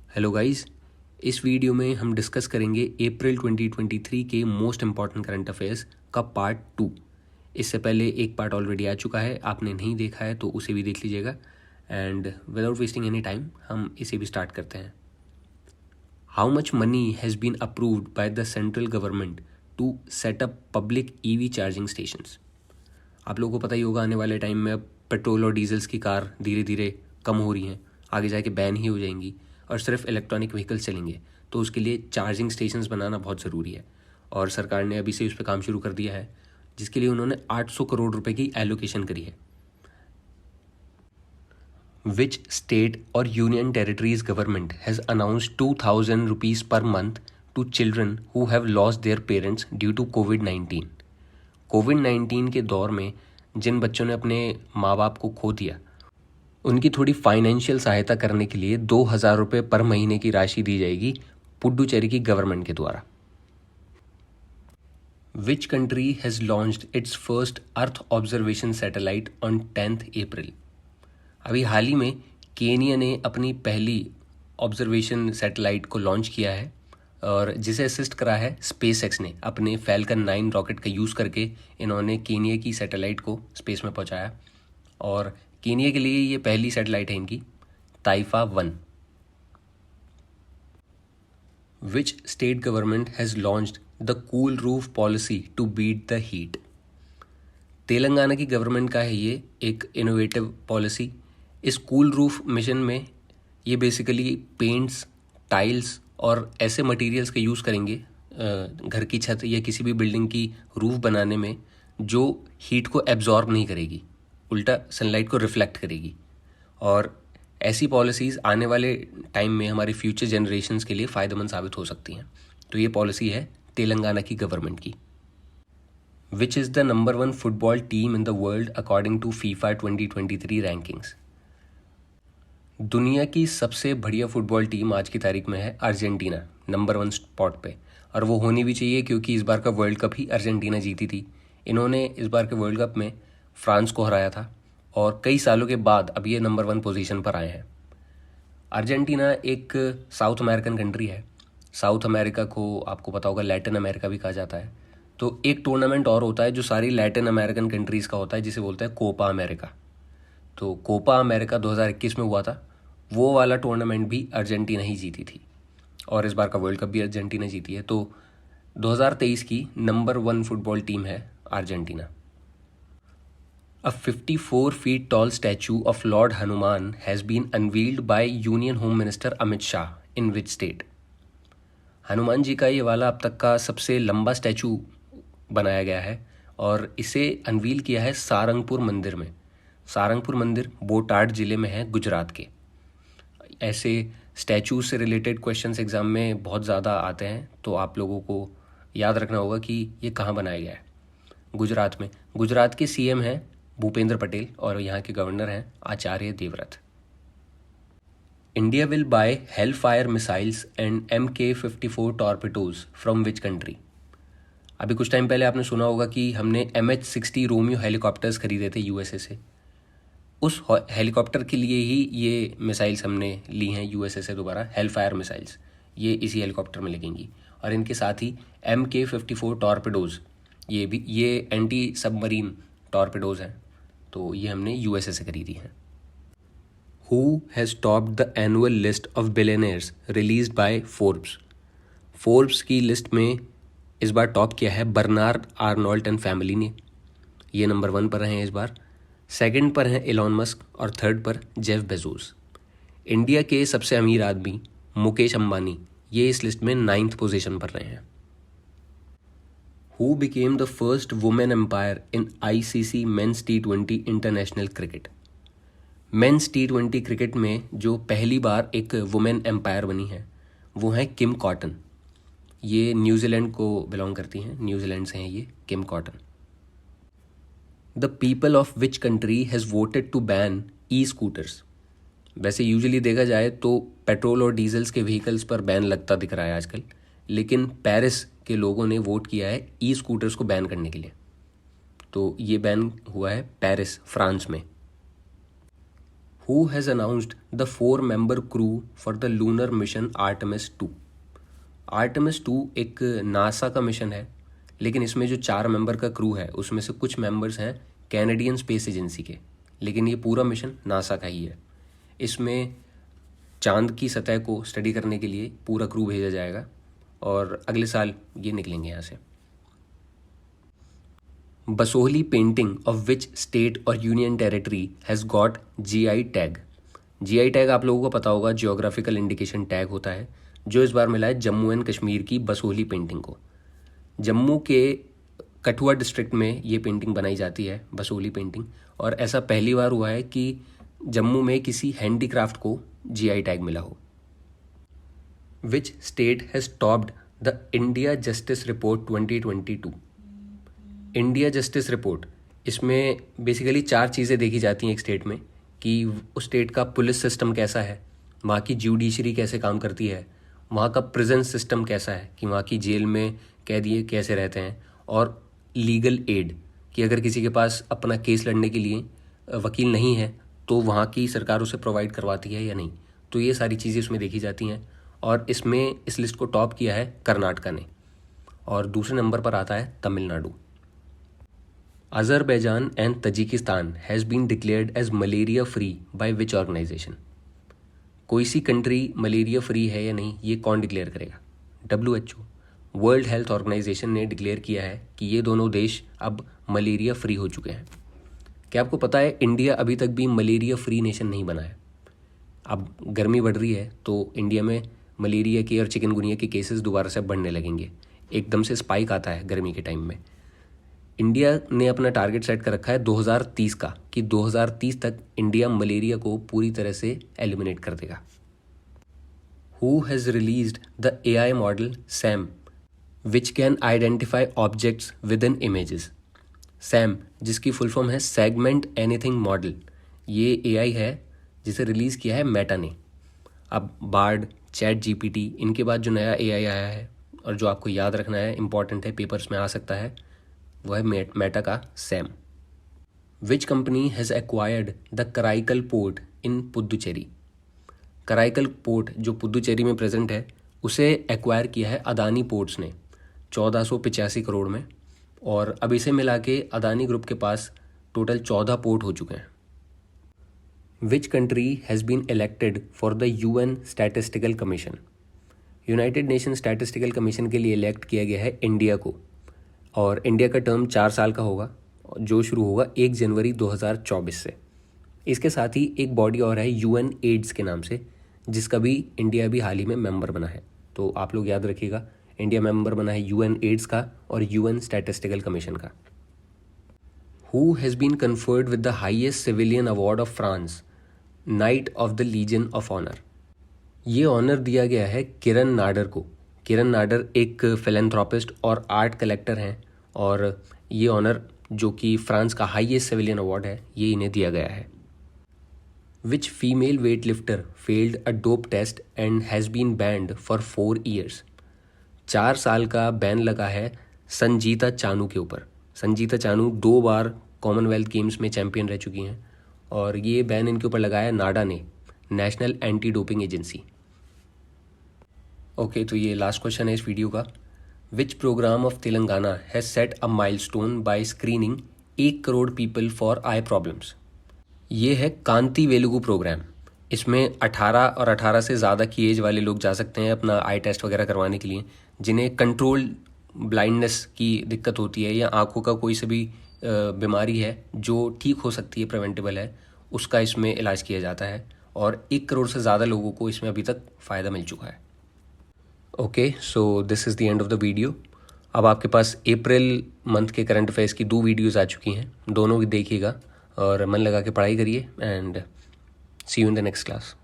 Hello guys, इस video में हम डिस्कस करेंगे अप्रैल 2023 के मोस्ट इम्पॉर्टेंट करंट अफेयर्स का पार्ट 2। इससे पहले एक पार्ट ऑलरेडी आ चुका है, आपने नहीं देखा है तो उसे भी देख लीजिएगा। And without wasting any time हम इसे भी स्टार्ट करते हैं। How much money has been approved by the central government to set up public EV charging stations. आप लोगों को पता ही होगा, आने वाले टाइम में अब पेट्रोल और डीजल्स की कार धीरे धीरे कम हो रही हैं, आगे जाके बैन ही हो जाएंगी और सिर्फ इलेक्ट्रॉनिक व्हीकल्स चलेंगे। तो उसके लिए चार्जिंग स्टेशंस बनाना बहुत ज़रूरी है और सरकार ने अभी से उस पर काम शुरू कर दिया है, जिसके लिए उन्होंने 800 करोड़ रुपए की एलोकेशन करी है। विच स्टेट और union territories government has announced 2000 rupees per month to children who have lost their parents due to कोविड-19। कोविड-19 के दौर में जिन बच्चों ने अपने माँ बाप को खो दिया, उनकी थोड़ी फाइनेंशियल सहायता करने के लिए 2000 रुपये पर महीने की राशि दी जाएगी पुडुचेरी की गवर्नमेंट के द्वारा। विच country has launched it's first earth observation satellite on 10 अप्रैल। अभी हाल ही में केनिया ने अपनी पहली ऑब्जर्वेशन सैटेलाइट को लॉन्च किया है और जिसे असिस्ट करा है स्पेस एक्स ने। अपने फैल्कन 9 रॉकेट का यूज़ करके इन्होंने केनिया की सैटेलाइट को स्पेस में पहुंचाया और केनिया के लिए ये पहली सैटेलाइट है इनकी, Taifa 1। Which state government has launched the cool roof policy to beat the heat. Telangana की गवर्नमेंट का है ये एक इनोवेटिव पॉलिसी। इस कूल रूफ मिशन में ये बेसिकली पेंट्स, टाइल्स और ऐसे मटेरियल्स का यूज़ करेंगे घर की छत या किसी भी बिल्डिंग की रूफ बनाने में जो हीट को एब्जॉर्ब नहीं करेगी, उल्टा सनलाइट को रिफ्लेक्ट करेगी। और ऐसी पॉलिसीज़ आने वाले टाइम में हमारे फ्यूचर जनरेशन्स के लिए फ़ायदेमंद साबित हो सकती हैं। तो ये पॉलिसी है तेलंगाना की गवर्नमेंट की। Which is the number 1 football team in the world according to FIFA 2023 rankings. दुनिया की सबसे बढ़िया फुटबॉल टीम आज की तारीख में है अर्जेंटीना, नंबर 1 स्पॉट पे। और वो होनी भी चाहिए क्योंकि इस बार का वर्ल्ड कप ही अर्जेंटीना जीती थी। इन्होंने इस बार के वर्ल्ड कप में फ्रांस को हराया था और कई सालों के बाद अब ये नंबर 1 पोजीशन पर आए हैं। अर्जेंटीना एक साउथ अमेरिकन कंट्री है। साउथ अमेरिका को आपको पता होगा लैटिन अमेरिका भी कहा जाता है। तो एक टूर्नामेंट और होता है जो सारी लैटिन अमेरिकन कंट्रीज़ का होता है, जिसे बोलते हैं कोपा अमेरिका। तो कोपा अमेरिका 2021 में हुआ था, वो वाला टूर्नामेंट भी अर्जेंटीना ही जीती थी और इस बार का वर्ल्ड कप भी अर्जेंटीना जीती है। तो 2023 की नंबर 1 फुटबॉल टीम है Argentina. A 54 feet tall statue of Lord Hanuman has been unveiled by Union Home Minister Amit Shah in which state? Hanuman ji का ये वाला अब तक का सबसे लंबा स्टैचू बनाया गया है और इसे अनवील किया है सारंगपुर मंदिर में। सारंगपुर मंदिर बोटाड ज़िले में है, गुजरात के। ऐसे स्टैचू से रिलेटेड क्वेश्चंस एग्ज़ाम में बहुत ज़्यादा आते हैं, तो आप लोगों को याद रखना होगा कि ये कहाँ बनाया गया है। गुजरात में। गुजरात के सीएम हैं भूपेंद्र पटेल और यहाँ के गवर्नर हैं Acharya Devvrat. India will buy Hellfire missiles and MK54 torpedoes from which country. अभी कुछ टाइम पहले आपने सुना होगा कि हमने MH-60 रोमियो हेलीकॉप्टर्स खरीदे थे यूएसए से। उस हेलीकॉप्टर के लिए ही ये मिसाइल्स हमने ली हैं यूएसए से दोबारा, हेलफायर मिसाइल्स। ये इसी हेलीकॉप्टर में लगेंगी और इनके साथ ही MK54 टॉर्पेडोज, ये एंटी सबमरीन टॉर्पेडोज हैं, तो ये हमने यूएसए से खरीदी हैं। Who has topped the annual list of billionaires released by Forbes. Forbes की लिस्ट में इस बार टॉप किया है बर्नार्ड आर्नोल्ट एंड फैमिली ने। ये नंबर 1 पर रहे हैं इस बार। सेकंड पर हैं एलॉन मस्क और थर्ड पर जेफ बेजोस। इंडिया के सबसे अमीर आदमी मुकेश अंबानी ये इस लिस्ट में 9th पोजीशन पर रहे हैं। Who became the first women umpire in ICC men's T20 international cricket. Men's T20 cricket में जो पहली बार एक वुमेन एम्पायर बनी है वो हैं किम कॉटन। ये न्यूजीलैंड को बिलोंग करती हैं, न्यूजीलैंड से हैं ये Kim Cotton. The people of which country has voted to ban e scooters. वैसे यूजुअली देखा जाए तो पेट्रोल और डीजल्स के व्हीकल्स पर बैन लगता दिख रहा है आजकल, लेकिन पेरिस के लोगों ने वोट किया है ई-स्कूटर्स को बैन करने के लिए। तो ये बैन हुआ है पेरिस, फ्रांस में। Who has announced the 4-member crew for the lunar mission Artemis 2। Artemis 2 एक नासा का मिशन है, लेकिन इसमें जो 4 मेंबर का क्रू है उसमें से कुछ मेंबर्स हैं कैनेडियन स्पेस एजेंसी के, लेकिन ये पूरा मिशन नासा का ही है। इसमें चांद की सतह को स्टडी करने के लिए पूरा क्रू भेजा जाएगा और अगले साल ये निकलेंगे यहाँ से। Basohli painting of which state और union territory has got GI tag. GI tag आप लोगों को पता होगा, जियोग्राफिकल इंडिकेशन टैग होता है, जो इस बार मिला है जम्मू एंड कश्मीर की बसोहली पेंटिंग को। जम्मू के कठुआ डिस्ट्रिक्ट में ये पेंटिंग बनाई जाती है, बसोहली पेंटिंग, और ऐसा पहली बार हुआ है कि जम्मू में किसी हैंडीक्राफ्ट को जीआई टैग मिला हो। Which state has topped the India justice report 2022। India justice report, इसमें बेसिकली 4 चीज़ें देखी जाती हैं एक स्टेट में, कि उस स्टेट का पुलिस सिस्टम कैसा है, वहाँ की जुडिशरी कैसे काम करती है, वहाँ का प्रिजन सिस्टम कैसा है, कि वहाँ की जेल में कैदी कैसे रहते हैं, और लीगल एड, कि अगर किसी के पास अपना केस लड़ने के लिए वकील नहीं है तो वहाँ की सरकार उसे प्रोवाइड करवाती है या नहीं। तो ये सारी चीज़ें इसमें देखी जाती हैं, और इसमें इस लिस्ट को टॉप किया है कर्नाटका ने, और दूसरे नंबर पर आता है Tamil Nadu. Azerbaijan and Tajikistan has been declared as malaria free by which organization. कोई सी कंट्री मलेरिया फ्री है या नहीं, ये कौन डिक्लेयर करेगा? WHO, वर्ल्ड हेल्थ ऑर्गेनाइजेशन ने डिक्लेयर किया है कि ये दोनों देश अब मलेरिया फ्री हो चुके हैं। क्या आपको पता है इंडिया अभी तक भी मलेरिया फ्री नेशन नहीं बना है? अब गर्मी बढ़ रही है तो इंडिया में मलेरिया के और चिकनगुनिया के केसेस दोबारा से बढ़ने लगेंगे, एकदम से स्पाइक आता है गर्मी के टाइम में। इंडिया ने अपना टारगेट सेट कर रखा है 2030 का, कि 2030 तक इंडिया मलेरिया को पूरी तरह से एलिमिनेट कर देगा। Who has released the AI model Sam which can identify objects with in images. Sam, जिसकी फुल फॉर्म है सेगमेंट एनीथिंग मॉडल, ये AI है जिसे रिलीज़ किया है मेटा ने। अब बार्ड, चैट GPT, इनके बाद जो नया AI आया है और जो आपको याद रखना है, इंपॉर्टेंट है, पेपर्स में आ सकता है, वो है मेटा का Sam. Which company has acquired the Karaikal port in Puducherry. Karaikal port जो पुदुचेरी में प्रेजेंट है, उसे एक्वायर किया है अदानी पोर्ट्स ने 1485 करोड़ में, और अब इसे मिला के अदानी ग्रुप के पास टोटल 14 पोर्ट हो चुके हैं। Which country has been elected for the UN statistical commission. United Nation statistical commission के लिए इलेक्ट किया गया है इंडिया को, और इंडिया का टर्म 4 साल का होगा, जो शुरू होगा 1 जनवरी 2024 से। इसके साथ ही एक बॉडी और है UN एड्स के नाम से, जिसका भी इंडिया भी हाल ही में मेंबर बना है। तो आप लोग याद रखिएगा, इंडिया मेंबर बना है UN एड्स का और UN स्टैटिस्टिकल कमीशन का। Who has been conferred with the highest civilian award of France, knight of the legion of honour. ये ऑनर दिया गया है किरण नाडर को। किरण नाडर एक फिलेंथ्रोपिस्ट और आर्ट कलेक्टर हैं, और ये ऑनर जो कि फ्रांस का हाईएस्ट सिविलियन अवार्ड है, ये इन्हें दिया गया है। Which female weight lifter failed a dope test and has been banned for 4 years। 4 साल का बैन लगा है संजीता चानू के ऊपर। संजीता चानू 2 बार कॉमनवेल्थ गेम्स में चैंपियन रह चुकी हैं, और ये बैन इनके ऊपर लगाया नाडा ने, national anti doping agency. Okay, तो ये लास्ट क्वेश्चन है इस वीडियो का। Which program of Telangana has set a milestone by screening 1 crore people for eye problems. ये है कांति वेलुगु प्रोग्राम। इसमें 18 और 18 से ज़्यादा की एज वाले लोग जा सकते हैं अपना आई टेस्ट वगैरह करवाने के लिए, जिन्हें कंट्रोल ब्लाइंडनेस की दिक्कत होती है या आँखों का कोई सा भी बीमारी है जो ठीक हो सकती है, प्रिवेंटेबल है, उसका इसमें इलाज किया जाता है, और 1 करोड़ से ज़्यादा लोगों को इसमें अभी तक फ़ायदा मिल चुका है। Okay, so this is the end of the video. अब आपके पास अप्रैल मंथ के करंट अफेयर्स की 2 वीडियोज़ आ चुकी हैं, दोनों देखिएगा और मन लगा के पढ़ाई करिए, and see you in the next class.